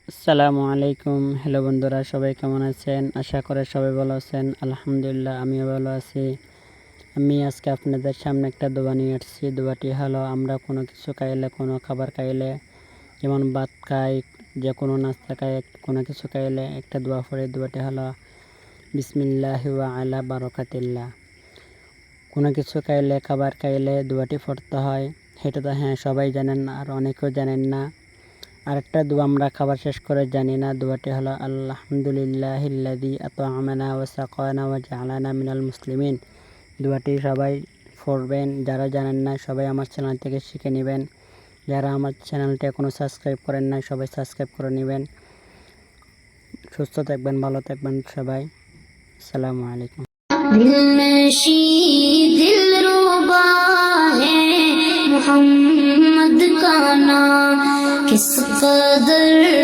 আসসালামু আলাইকুম। হ্যালো বন্ধুরা, সবাই কেমন আছেন? আশা করে সবাই ভালো আছেন। আলহামদুলিল্লাহ, আমিও ভালো আছি। আমি আজকে আপনাদের সামনে একটা দোয়া নিয়ে আসছি। দোয়াটি হলো, আমরা কোনো কিছু খাইলে, কোনো খাবার খাইলে, যেমন ভাত খাই, যে কোনো নাস্তা খাই, কোনো কিছু খাইলে একটা দোয়া পড়ে। দোয়াটি হলো বিসমিল্লাহি ওয়া আলা বারাকাতিল্লাহ। কোনো কিছু খাইলে, খাবার খাইলে দোয়াটি পড়তে হয়। সেটা তো হ্যাঁ সবাই জানেন, আর অনেকেও জানেন না। আরেকটা দোয়া আমরা খাবার শেষ করে জানি না। দোয়াটি হলো আলহামদুলিল্লাহিল্লাযী আত'আমানা ওয়া সাকানা ওয়া জা'আলানা মিনাল মুসলিমিন। দোয়াটি সবাই পড়বেন। যারা জানেন না সবাই আমার চ্যানেল থেকে শিখে নেবেন। যারা আমার চ্যানেলটি এখনও সাবস্ক্রাইব করেন নাই সবাই সাবস্ক্রাইব করে নেবেন। সুস্থ থাকবেন, ভালো থাকবেন সবাই। আসসালামু আলাইকুম। दिलरुबा है मोहम्मद का नाम, किस कदर